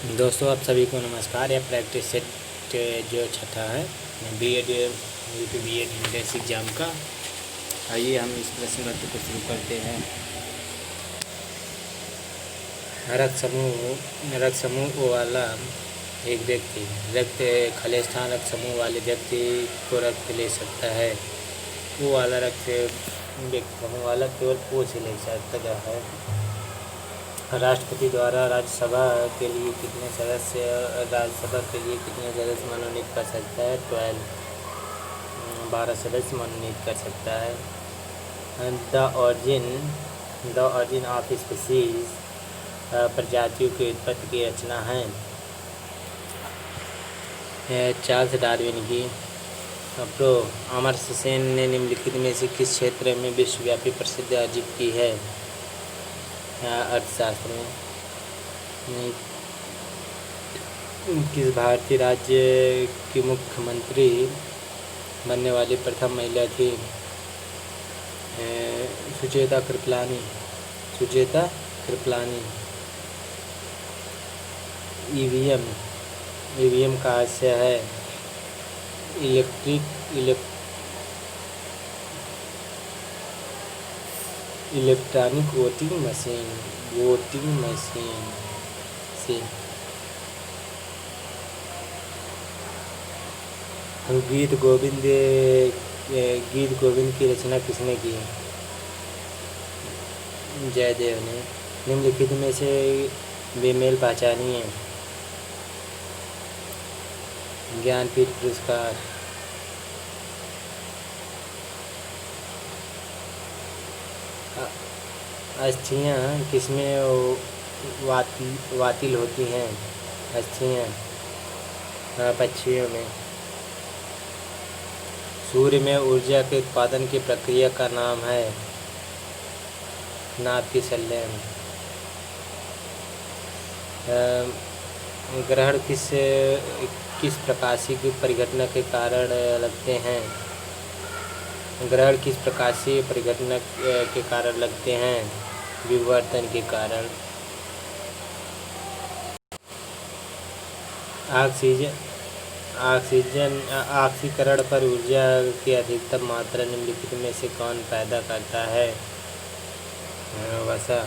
दोस्तों आप सभी को नमस्कार। यह प्रैक्टिस सेट जो छठा है BEd UP BEd entrance exam का। आइए हम इस प्रश्न पत्र को शुरू करते हैं। रक्त समूह O वाला एक व्यक्ति रक्त खालिस्तान रक्त समूह वाले व्यक्ति को रक्त ले सकता है। O वाला रक्त व्यक्ति समूह वाला केवल O से ले सकता है। राष्ट्रपति द्वारा राज्यसभा के लिए कितने सदस्य मनोनीत कर सकता है? 12 सदस्य मनोनीत कर सकता है। द ऑरिजिन ऑफ स्पीसीज प्रजातियों की उत्पत्ति की रचना है चार्ल्स डार्विन की। प्रो अमर्त्य सेन ने निम्नलिखित में से किस क्षेत्र में विश्वव्यापी प्रसिद्धि अर्जित की है? अर्थशास्त्र में। किस भारतीय राज्य की मुख्यमंत्री बनने वाली प्रथम महिला थी? सुचेता कृपलानी। ईवीएम का आशय है इलेक्ट्रॉनिक वोटिंग मशीन से। गीत गोविंद की रचना किसने की? जयदेव ने। निम्नलिखित में से बेमेल पहचानिए। ज्ञानपीठ पुरस्कार। अस्थियाँ किसमें वातिल होती हैं? अस्थियाँ पक्षियों में। सूर्य में ऊर्जा के उत्पादन की प्रक्रिया का नाम है? नाभिकीय संलयन। ग्रहण किस प्रकाशीय की परिघटना के कारण लगते हैं? ग्रहण किस प्रकाशीय परिघटना के कारण लगते हैं? विवर्तन के कारण। ऑक्सीकरण पर ऊर्जा की अधिकतम मात्रा निम्नलिखित में से कौन पैदा करता है? वसा।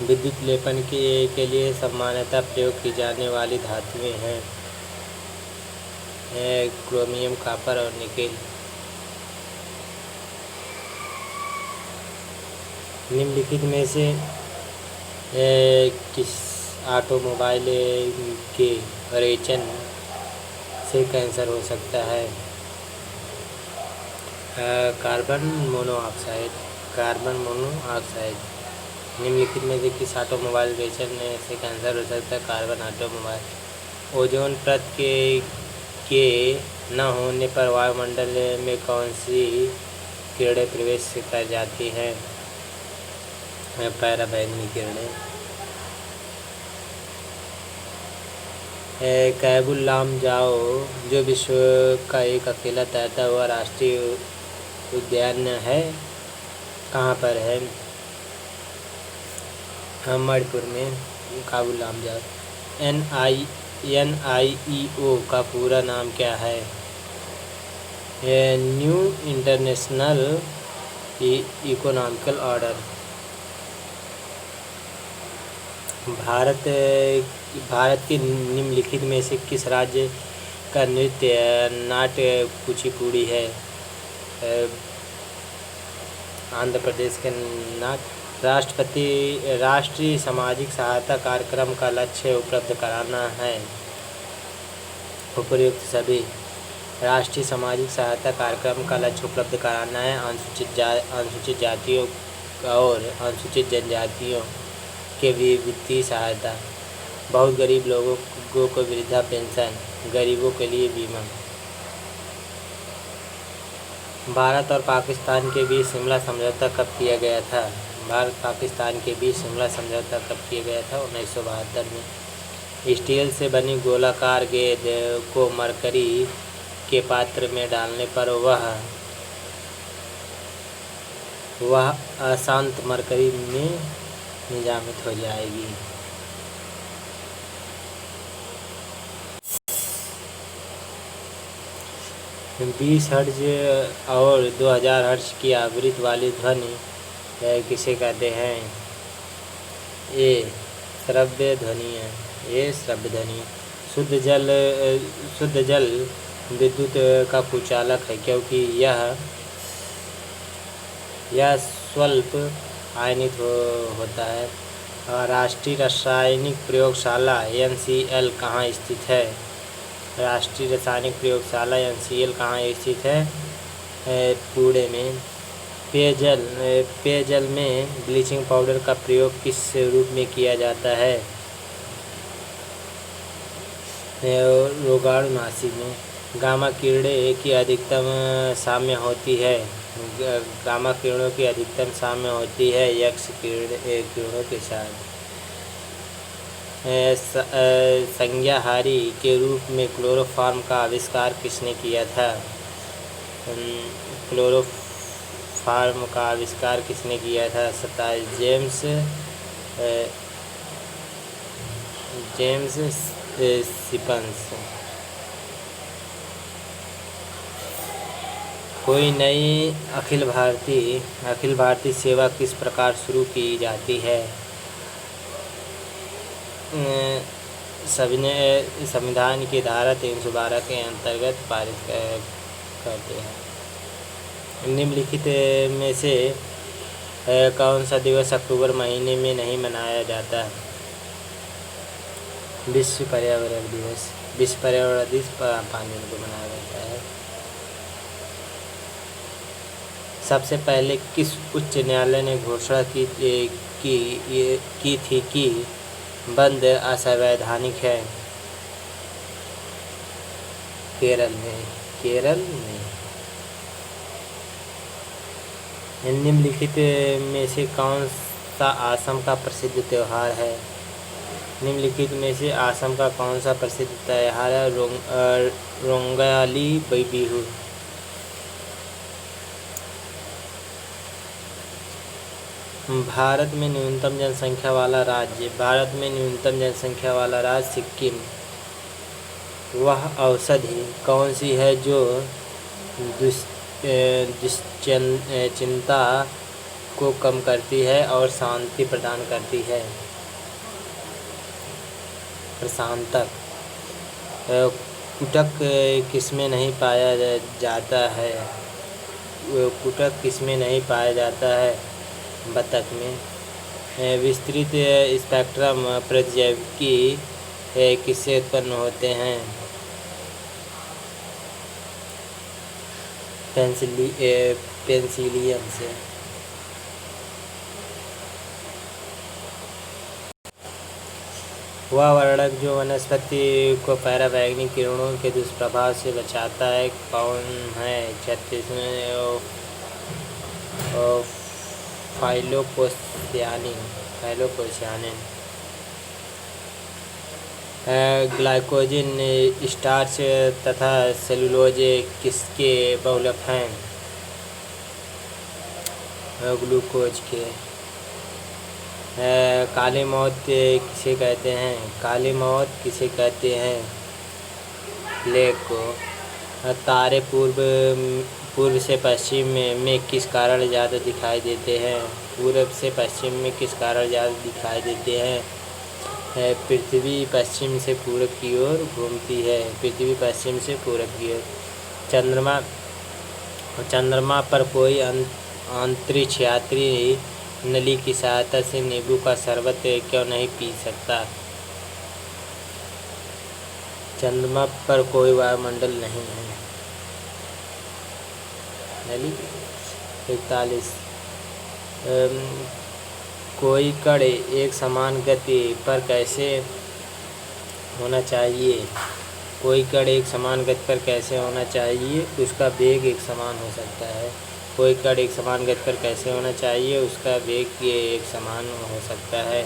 विद्युत लेपन के लिए सामान्यतः प्रयोग की जाने वाली धातुएं हैं क्रोमियम, कॉपर और निकेल। निम्नलिखित में से किस ऑटोमोबाइल के रेचन से कैंसर हो सकता है? Carbon monoxide. निम्नलिखित में से किस ऑटोमोबाइल रेचन से कैंसर हो सकता है? Carbon automobile. ओजोन परत के न होने पर वायुमंडल में कौन सी किरणें प्रवेश कर जाती हैं? पैराबैंगनी किरणें। कैबुल लामजाओ जो विश्व का एक अकेला तैरता हुआ राष्ट्रीय उद्यान है, कहाँ पर है? मणिपुर में। काबुल लामजाओ। NIEO का पूरा नाम क्या है? New international economical order. Bharat के निम्नलिखित में से किस राज्य का नृत्य नाट्य कुचिपुड़ी है? आंध्र प्रदेश के नाट्य। राष्ट्रीय सामाजिक सहायता कार्यक्रम का लक्ष्य उपलब्ध कराना है? उपर्युक्त सभी। राष्ट्रीय सामाजिक सहायता कार्यक्रम का लक्ष्य उपलब्ध कराना है अनुसूचित जातियों और अनुसूचित जनजातियों के वित्तीय सहायता, बहुत गरीब लोगों को वृद्धा पेंशन, गरीबों के लिए बीमा। भारत और पाकिस्तान के बीच शिमला समझौता कब किया गया था? भारत पाकिस्तान के बीच शिमला समझौता कब किया गया था? 1972 में। स्टील से बनी गोलाकार गेंद को मरकरी के पात्र में डालने पर वह अशांत मरकरी में निजामित हो जाएगी। 20 हर्ट्ज और 2000 हर्ट्ज की आवृत्ति वाली ध्वनि किसे कहते हैं? ए श्रव्य ध्वनि है। ए श्रव्य ध्वनि। शुद्ध जल विद्युत का कुचालक है क्योंकि यह स्वल्प आयनित होता है। राष्ट्रीय रासायनिक प्रयोगशाला NCL कहाँ स्थित है? राष्ट्रीय रासायनिक प्रयोगशाला NCL कहाँ स्थित है? पुणे में। पेयजल में ब्लीचिंग पाउडर का प्रयोग किस रूप में किया जाता है? रोगाणुनाशी में। गामा किरणें की अधिकतम साम्य होती है। गामा किरणों की अधिकतम साम्य होती है एक्स किरणों के साथ। संज्ञाहारी के रूप में क्लोरोफॉर्म का आविष्कार किसने किया था? क्लोरोफॉर्म का आविष्कार किसने किया था? 27 जेम्स सिपन्स। कोई नई अखिल भारतीय सेवा किस प्रकार शुरू की जाती है? संविधान की धारा 312 के अंतर्गत पारित करते हैं। निम्नलिखित में से कौन सा दिवस अक्टूबर महीने में नहीं मनाया जाता है? विश्व पर्यावरण दिवस। विश्व पर्यावरण दिवस 5 जून को मनाया जाता है। सबसे पहले किस उच्च न्यायालय ने घोषणा की थी कि बंद असंवैधानिक है? केरल में। निम्नलिखित में से कौन सा असम का प्रसिद्ध त्योहार है? निम्नलिखित में से असम का कौन सा प्रसिद्ध त्योहार है? रोंगाली बिहू। भारत में न्यूनतम जनसंख्या वाला राज्य सिक्किम। वह औषधि कौन सी है जो चिंता को कम करती है और शांति प्रदान करती है? प्रशांतक। कुटक किसमें नहीं पाया जाता है? कुटक किसमें नहीं पाया जाता है? बतख में। विस्तृत स्पेक्ट्रम प्रतिजैविकी किससे उत्पन्न होते हैं? पेंसिलियम से। वह वर्णक जो वनस्पति को पराबैंगनी किरणों के दुष्प्रभाव से बचाता है कौन है? 36वें फाइलोपोसियानिन। ग्लाइकोजन स्टार्च तथा सेलुलोज किसके बहुलक हैं? ग्लूकोज के। काली मौत किसे कहते हैं? प्लेग को। तारे पूर्व से पश्चिम में किस कारण ज़्यादा दिखाई देते हैं? पूर्व से पश्चिम में किस कारण ज़्यादा दिखाई देते हैं? पृथ्वी पश्चिम से पूरब की ओर घूमती है। चंद्रमा पर कोई अंतरिक्ष यात्री नली की सहायता से नींबू का शरबत क्यों नहीं पी सकता? चंद्रमा पर कोई वायुमंडल नहीं है। नली। 41 कोई कण एक समान गति पर कैसे होना चाहिए? उसका वेग एक समान हो सकता है। कोई कण एक समान गति पर कैसे होना चाहिए? उसका वेग एक समान हो सकता है।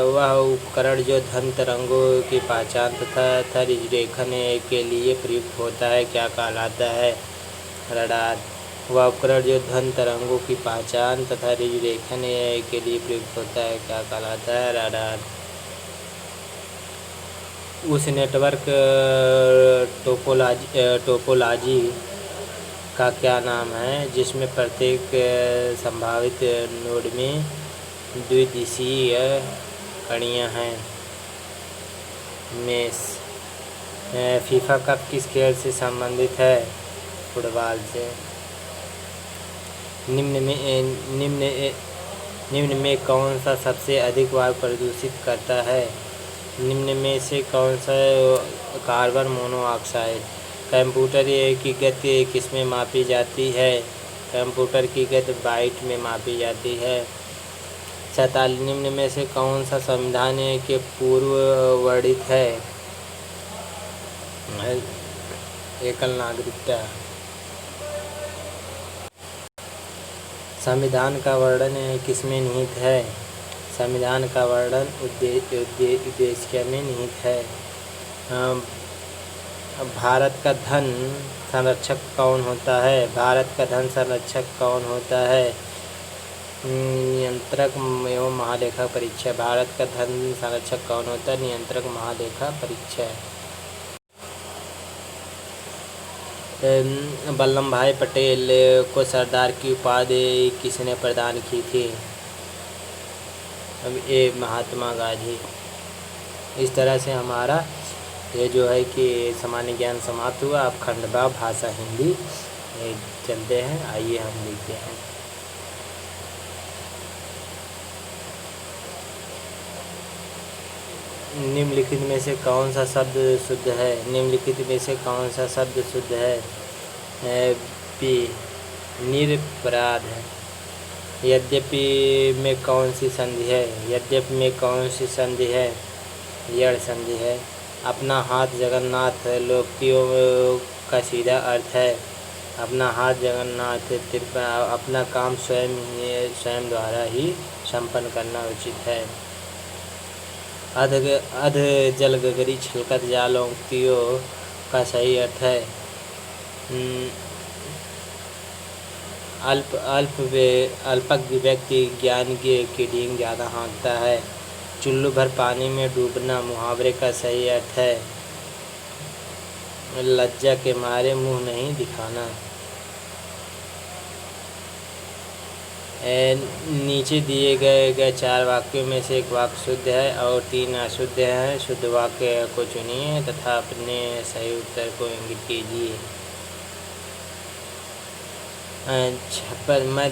वह उपकरण जो धन तरंगों की पहचान तथा रिजरेखन के लिए प्रयुक्त होता है क्या कहलाता है? रडार। वह उपकरण जो धन तरंगों की पहचान तथा रिजरेखन के लिए प्रयुक्त होता है क्या कहलाता है? रडार। उस नेटवर्क टोपोलॉजी का क्या नाम है जिसमें प्रत्येक संभावित नोड में द्विदिशीय कड़ियाँ हैं। मेष। फीफा कप किस खेल से संबंधित है? फुटबॉल से। निम्न में कौन सा सबसे अधिक वायु प्रदूषित करता है? निम्न में से कौन सा? Carbon monoxide. कंप्यूटर की गति किसमें मापी जाती है? कंप्यूटर की गति बाइट में मापी जाती है। 47। निम्न में से कौन सा संविधान के पूर्व वर्णित है? एकल नागरिकता। संविधान का वर्णन किसमें निहित है? संविधान का वर्णन उद्देश्य में निहित है। भारत का धन संरक्षक कौन होता है? भारत का धन संरक्षक कौन होता है? नियंत्रक एवं महालेखा परीक्षक। भारत का धन संरक्षक कौन होता है? नियंत्रक महालेखा परीक्षक। वल्लभ भाई पटेल को सरदार की उपाधि किसने प्रदान की थी? अब ये महात्मा गांधी। इस तरह से हमारा ये जो है कि सामान्य ज्ञान समाप्त हुआ। अब खंडवा भाषा हिंदी चलते हैं। आइए हम लिखते हैं। निम्नलिखित में से कौन सा शब्द शुद्ध है? निम्नलिखित में से कौन सा शब्द शुद्ध है? बी निरपराध है। यद्यपि में कौन सी संधि है? यद्यपि में कौन सी संधि है? यड़ संधि है। अपना हाथ जगन्नाथ लोकोक्तियों का सीधा अर्थ है। अपना हाथ जगन्नाथ अपना काम स्वयं द्वारा ही संपन्न करना उचित है। अध जल गगरी छलकत जालोक्तियों का सही अर्थ है। अल्पज्ञ व्यक्ति ज्ञान की डींग ज़्यादा हाँकता है। चुल्लू भर पानी में डूबना मुहावरे का सही अर्थ है। लज्जा के मारे मुंह नहीं दिखाना। नीचे दिए गए 4 वाक्यों में से एक वाक्य शुद्ध है और 3 अशुद्ध हैं। शुद्ध वाक्य को चुनिए तथा अपने सही उत्तर को इंगित कीजिए। मैं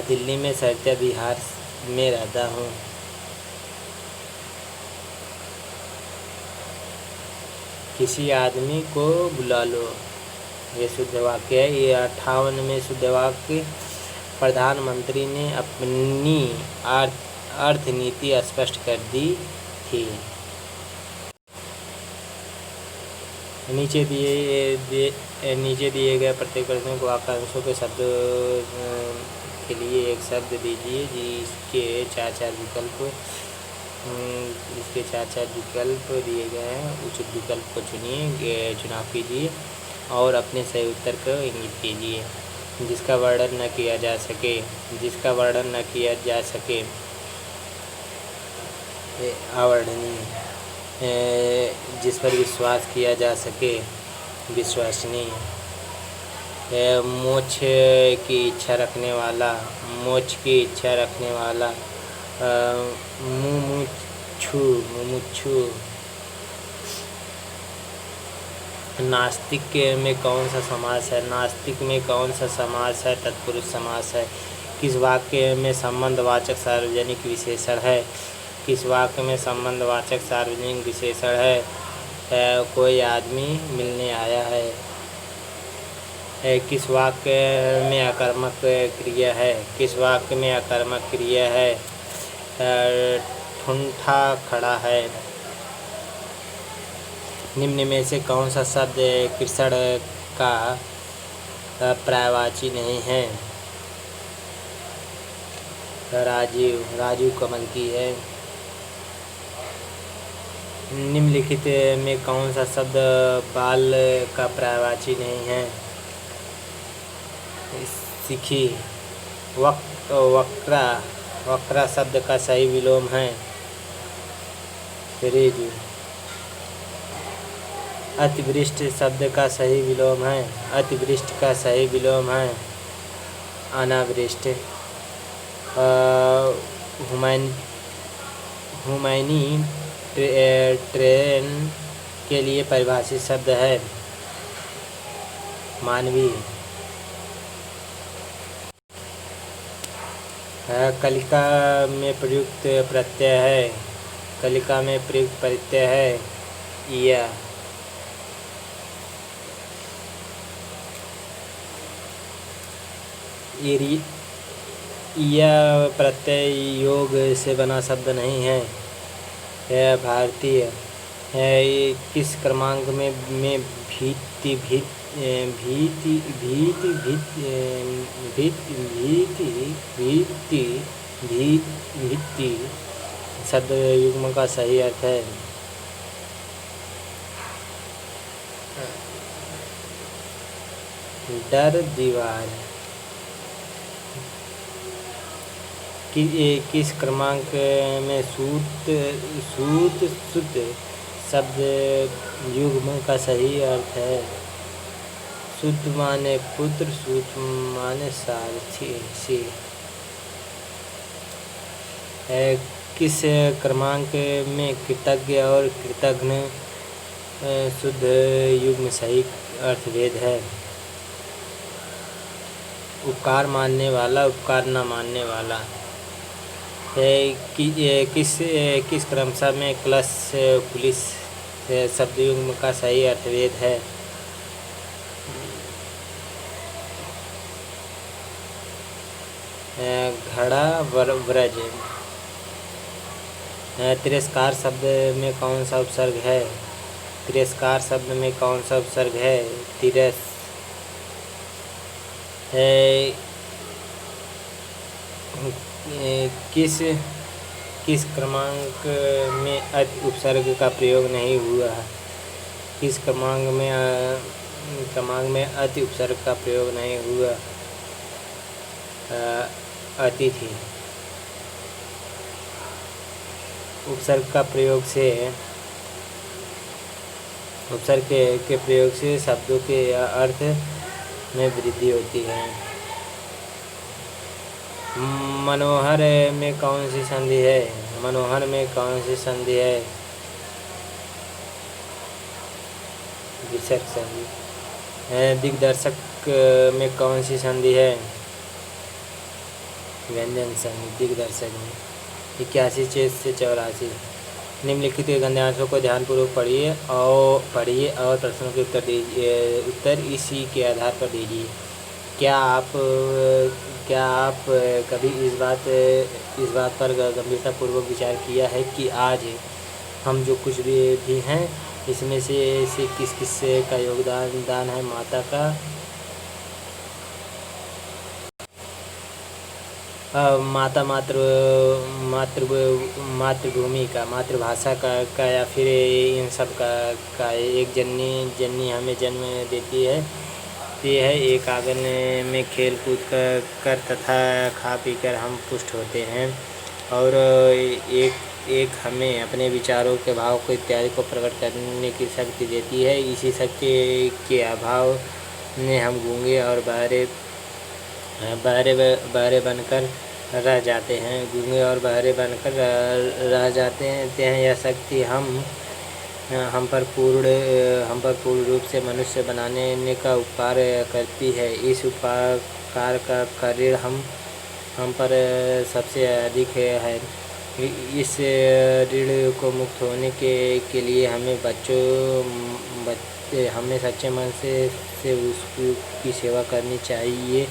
दिल्ली में सरिता विहार में रहता हूँ। किसी आदमी को बुला लो। ये शुद्ध वाक्य है। ये 58 में शुद्ध वाक्य। प्रधानमंत्री ने अपनी अर्थ नीति स्पष्ट कर दी थी। नीचे दिए गए प्रत्येक प्रश्न को वाक्यांशों के शब्द के लिए एक शब्द दीजिए जिसके 4 विकल्प दिए गए हैं। उचित विकल्प को चुनिए, चुनाव कीजिए और अपने सही उत्तर को इंगित कीजिए। जिसका वर्णन न किया जा सके अवर्णनीय। जिस पर विश्वास किया जा सके विश्वसनीय। मोक्ष की इच्छा रखने वाला मुमुक्षु। नास्तिक में कौन सा समास है? नास्तिक में कौन सा समास है? तत्पुरुष समास है। किस वाक्य में संबंधवाचक सार्वजनिक विशेषण है? किस वाक्य में संबंधवाचक सार्वजनिक विशेषण है? कोई आदमी मिलने आया है। किस वाक्य में आकर्मक क्रिया है? किस वाक्य में आकर्मक क्रिया है? ठुंठा खड़ा है। निम्न में से कौन सा शब्द कृष्ण का पर्यायवाची नहीं है? राजू कमल की है। निम्नलिखित में कौन सा शब्द बाल का पर्यायवाची नहीं है? सीखी। वक्रा शब्द का सही विलोम है। रिजु। अतिवृष्ट शब्द का सही विलोम है। अतिवृष्ट का सही विलोम है अनावृष्ट। हुमैनी ट्रेन के लिए परिभाषित शब्द है मानवीय। कलिका में प्रयुक्त प्रत्यय है। कलिका में प्रयुक्त प्रत्यय है इया। यह प्रत्यय योग से बना शब्द नहीं है। यह भारतीय है। किस क्रमांक में भीति शब्द युग्म का सही अर्थ है डर दीवार। किस क्रमांक में सूत शब्द युग्म का सही अर्थ है सूत माने पुत्र, सूत माने सारथी। किस क्रमांक में कृतज्ञ और कृतघ्न शुद्ध युग्म सही अर्थभेद है उपकार मानने वाला, उपकार न मानने वाला। किस क्रमशः में क्लश पुलिस शब्द युग्म का सही अर्थभेद है घड़ा व्रज। तिरस्कार शब्द में कौन सा उपसर्ग है। तिरस्कार शब्द में कौन सा उपसर्ग है तिरस। किस क्रमांक में अति उपसर्ग का प्रयोग नहीं हुआ। किस क्रमांक में अति उपसर्ग का प्रयोग नहीं हुआ अतिथि। उपसर्ग के प्रयोग से शब्दों के अर्थ में वृद्धि होती है। मनोहर में कौन सी संधि है। मनोहर में कौन सी संधि है विसर्ग संधि। दिग्दर्शक में कौन सी संधि है व्यंजन संधि। दिग्दर्शक में 81 से 84। निम्नलिखित गद्यांशों को ध्यानपूर्वक पढ़िए और प्रश्नों के उत्तर इसी के आधार पर दीजिए। क्या आप कभी इस बात पर गंभीरतापूर्वक विचार किया है कि आज हम जो कुछ भी हैं इसमें से किस का योगदान है माता का, मातृभूमि का, मातृभाषा का या फिर इन सब का। एक जननी हमें जन्म देती है। ये है एक आंगन में खेल कूद कर तथा खा पी कर हम पुष्ट होते हैं और एक हमें अपने विचारों के भाव को इत्यादि को प्रकट करने की शक्ति देती है। इसी शक्ति के अभाव में हम गूंगे और बहरे बनकर रह जाते हैं। गूंगे और बहरे बनकर रह जाते हैं। यह शक्ति हम पर पूर्ण रूप से मनुष्य बनाने का उपकार करती है। इस उपकार का ऋण हम पर सबसे अधिक है। इस ऋण को मुक्त होने के लिए हमें सच्चे मन से उसकी सेवा करनी चाहिए।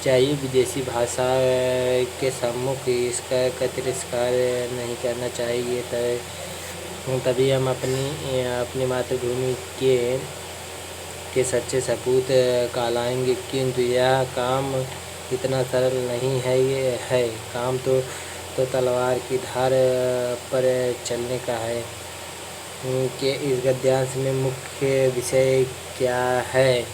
विदेशी भाषा के सम्मुख इसका तिरस्कार नहीं करना चाहिए। तभी हम अपनी मातृभूमि के सच्चे सपूत कहलाएंगे। किंतु यह काम इतना सरल नहीं है। काम तो तलवार की धार पर चलने का है। कि इस गद्यांश में मुख्य विषय क्या है।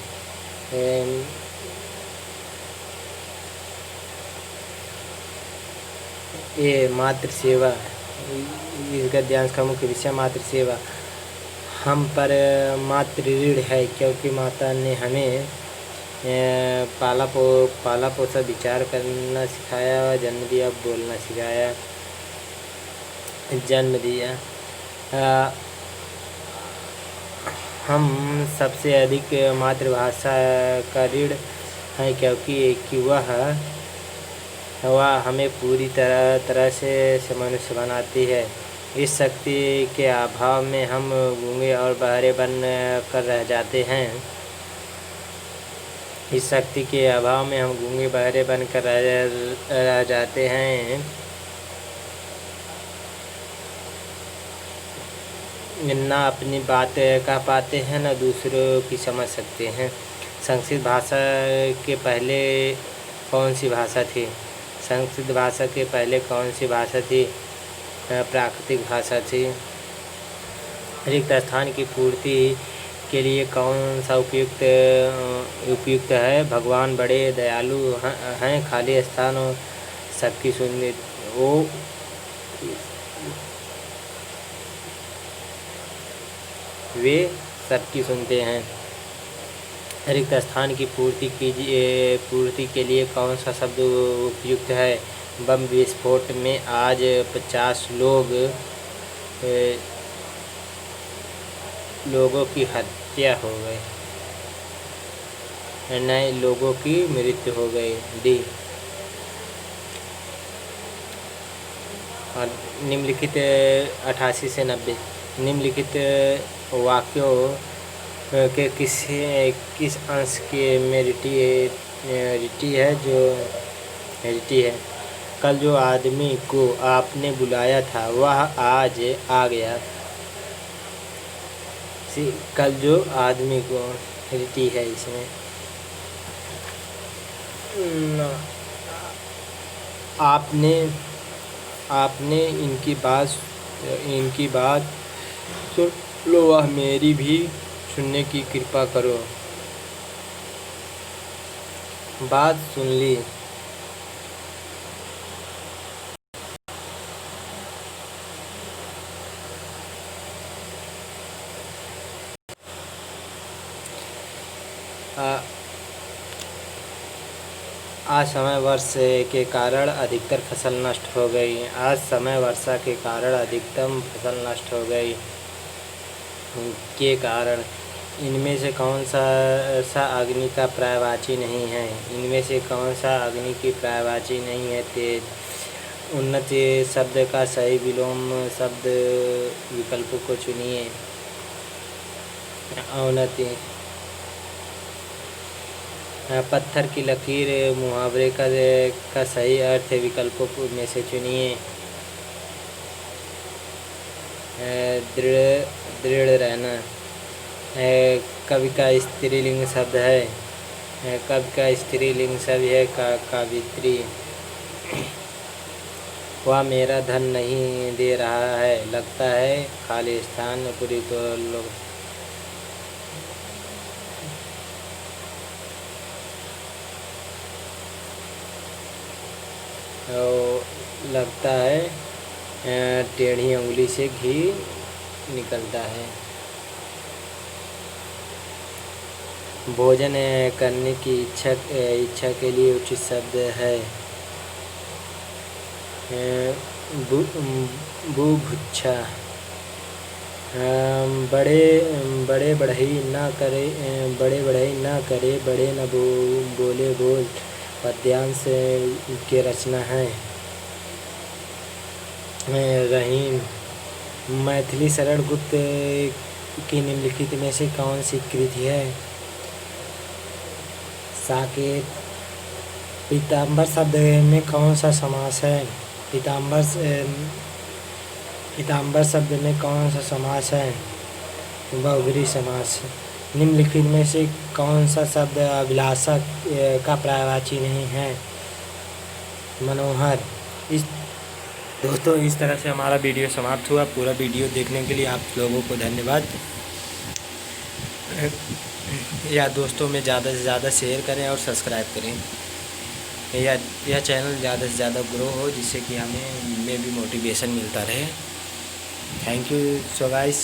मातृ सेवा इस गद्यांश का मुख्य विषय मातृ सेवा। हम पर मातृ ऋण है, क्योंकि माता ने हमें पाला पोसा, विचार करना सिखाया, जन्म दिया, बोलना सिखाया, जन्म दिया। हम सबसे अधिक मातृभाषा का ऋण है, क्योंकि वह हमें पूरी तरह से मनुष्य बनाती है। इस शक्ति के अभाव में हम गूंगे और बहरे बन कर रह जाते हैं। इस शक्ति के अभाव में हम गूंगे बहरे बन कर रह जाते हैं। ना अपनी बात कह पाते हैं, ना दूसरों की समझ सकते हैं। संस्कृत भाषा के पहले कौन सी भाषा थी? संस्कृत भाषा के पहले कौन सी भाषा थी? प्राकृतिक भाषा थी। रिक्त स्थान की पूर्ति के लिए कौन सा उपयुक्त है? भगवान बड़े दयालु हैं, खाली स्थान और सबकी सुनते वे सबकी सुनते हैं। रिक्त स्थान की पूर्ति के लिए कौन सा शब्द उपयुक्त है? बम विस्फोट में आज 50 लोगों की हत्या हो गई, नए लोगों की मृत्यु हो गई। डी। और निम्नलिखित 88 से 90 निम्नलिखित वाक्यों के किस अंश के में रीति है? कल जो आदमी को आपने बुलाया था वह आज आ गया। कल जो आदमी को रीति है इसमें। आपने इनकी बात सुन लो, वह मेरी भी सुनने की कृपा करो। बात सुन ली। आज समय वर्षा के कारण अधिकतर फसल नष्ट हो गई। आज समय वर्षा के कारण अधिकतम फसल नष्ट हो गई के कारण इनमें से कौन सा अग्नि का पर्यायवाची नहीं है? इनमें से कौन सा अग्नि की पर्यायवाची नहीं है? तेज। उन्नति शब्द का सही विलोम शब्द विकल्प को चुनिए। अवनति। पत्थर की लकीर मुहावरे का सही अर्थ विकल्पों में से चुनिए। दृढ़ रहना। कवि का स्त्रीलिंग शब्द है। कवि का स्त्रीलिंग शब्द है कावित्री। वह मेरा धन नहीं दे रहा है, लगता है खाली स्थान पूरी तो लोग। लगता है टेढ़ी उंगली से घी निकलता है। भोजन करने की इच्छा के लिए उचित शब्द है बुभुक्षा। बड़े बढ़ई ना करे, बड़े न बोले बोल पद्यांश के रचना है। रहीम। मैथिली शरण गुप्त की निम्नलिखित में से कौन सी कृति है? साकेत। पीताम्बर शब्द में कौन सा समास है? पीताम्बर शब्द में कौन सा समास है? बहुब्रीहि समास। निम्नलिखित में से कौन सा शब्द अभिलाषा का पर्यायवाची नहीं है? मनोहर। दोस्तों, इस तरह से हमारा वीडियो समाप्त हुआ। पूरा वीडियो देखने के लिए आप लोगों को धन्यवाद। या दोस्तों में ज़्यादा से ज़्यादा शेयर करें और सब्सक्राइब करें। यह चैनल ज़्यादा से ज़्यादा ग्रो हो, जिससे कि हमें भी मोटिवेशन मिलता रहे। Thank you so guys.